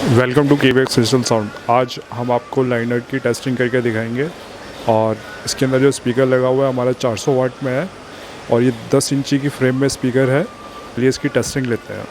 Welcome to Kebex digital sound. आज हम आपको लाइनर की टेस्टिंग करके दिखाएंगे। और इसके अंदर जो स्पीकर लगा हुआ है हमारा 400 वाट में है और ये 10 इंची की फ्रेम में स्पीकर है। चलिए इसकी टेस्टिंग लेते हैं।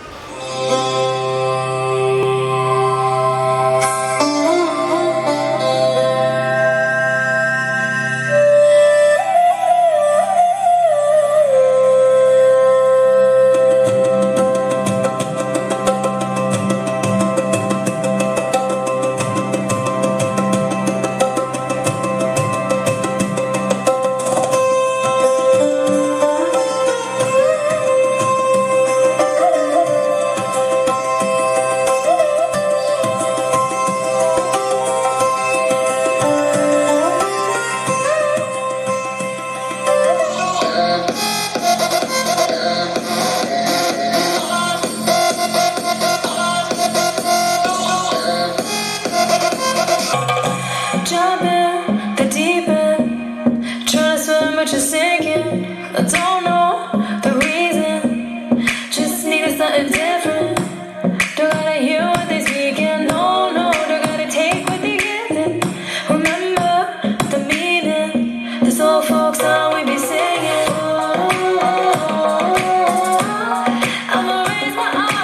Job